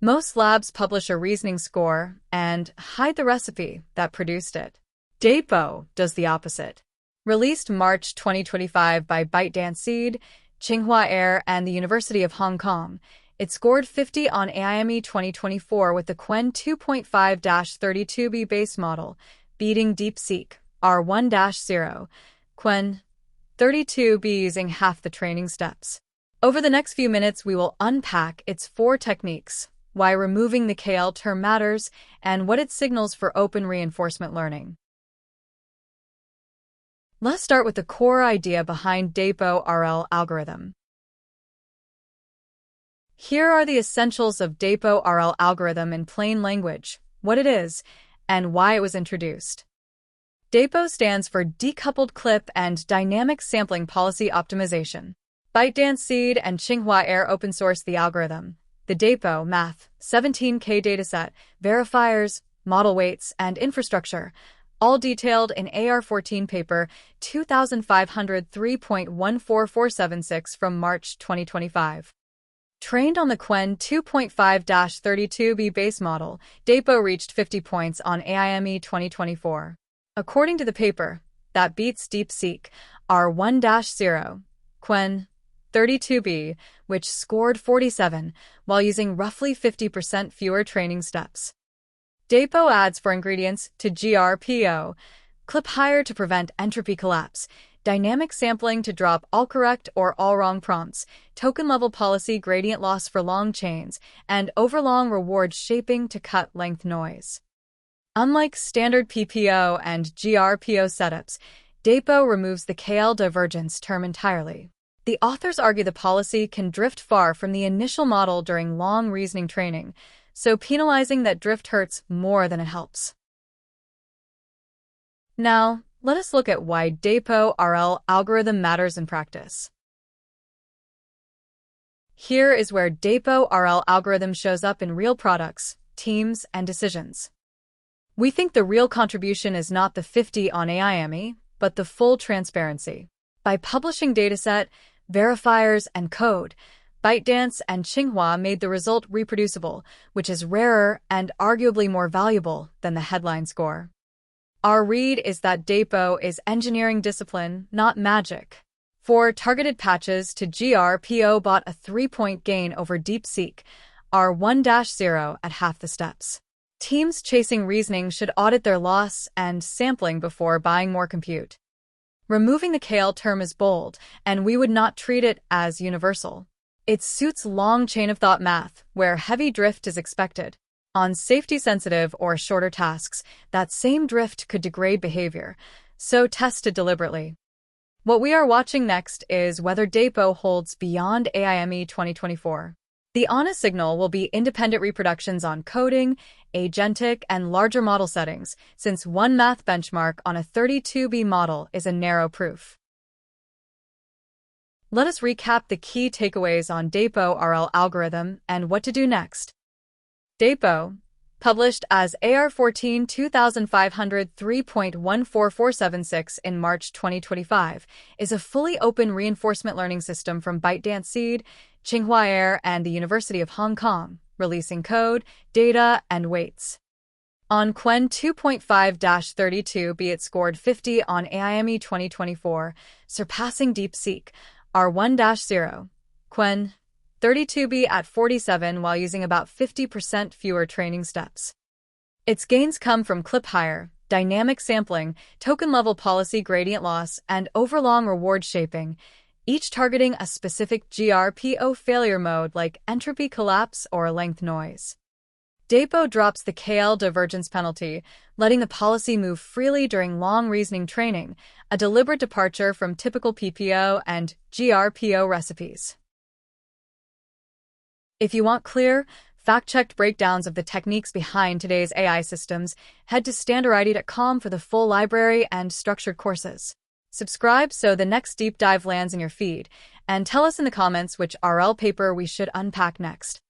Most labs publish a reasoning score and hide the recipe that produced it. Dapo does the opposite. Released March 2025 by ByteDance Seed, Tsinghua AIR, and the University of Hong Kong, it scored 50 on AIME 2024 with the Qwen 2.5-32B base model, beating DeepSeek R1-0, Qwen 32B using half the training steps. Over the next few minutes, we will unpack its 4 techniques, why removing the KL term matters, and what it signals for open reinforcement learning. Let's start with the core idea behind Dapo-RL algorithm. Here are the essentials of Dapo-RL algorithm in plain language, what it is, and why it was introduced. Dapo stands for Decoupled Clip and Dynamic Sampling Policy Optimization. ByteDance Seed and Tsinghua AIR open source the algorithm. The Dapo Math 17K dataset, verifiers, model weights, and infrastructure, all detailed in AR14 paper 2503.14476 from March 2025. Trained on the Qwen 2.5-32B base model, Dapo reached 50 points on AIME 2024. According to the paper, that beats DeepSeek R1-0, Qwen 32B, which scored 47, while using roughly 50% fewer training steps. Dapo adds 4 ingredients to GRPO: clip higher to prevent entropy collapse, dynamic sampling to drop all correct or all wrong prompts, token-level policy gradient loss for long chains, and overlong reward shaping to cut length noise. Unlike standard PPO and GRPO setups, Dapo removes the KL divergence term entirely. The authors argue the policy can drift far from the initial model during long reasoning training, so penalizing that drift hurts more than it helps. Now, let us look at why Dapo-RL algorithm matters in practice. Here is where Dapo-RL algorithm shows up in real products, teams, and decisions. We think the real contribution is not the 50 on AIME, but the full transparency. By publishing dataset, verifiers, and code, ByteDance and Tsinghua made the result reproducible, which is rarer and arguably more valuable than the headline score. Our read is that Dapo is engineering discipline, not magic. For targeted patches to GRPO bought a 3-point gain over DeepSeek R1-0 at half the steps. Teams chasing reasoning should audit their loss and sampling before buying more compute. Removing the KL term is bold, and we would not treat it as universal. It suits long chain-of-thought math, where heavy drift is expected. On safety-sensitive or shorter tasks, that same drift could degrade behavior, so test it deliberately. What we are watching next is whether Dapo holds beyond AIME 2024. The honest signal will be independent reproductions on coding, agentic, and larger model settings, since one math benchmark on a 32B model is a narrow proof. Let us recap the key takeaways on Dapo-RL algorithm and what to do next. Dapo, published as AR14 2503.14476 in March 2025, is a fully open reinforcement learning system from ByteDance Seed, Tsinghua AIR, and the University of Hong Kong, releasing code, data, and weights. On Qwen 2.5-32B, it scored 50 on AIME 2024, surpassing DeepSeek R1-0, Qwen 32B at 47 while using about 50% fewer training steps. Its gains come from clip higher, dynamic sampling, token-level policy gradient loss, and overlong reward shaping, each targeting a specific GRPO failure mode like entropy collapse or length noise. Dapo drops the KL divergence penalty, letting the policy move freely during long reasoning training, a deliberate departure from typical PPO and GRPO recipes. If you want clear, fact-checked breakdowns of the techniques behind today's AI systems, head to Standarity.com for the full library and structured courses. Subscribe so the next deep dive lands in your feed, and tell us in the comments which RL paper we should unpack next.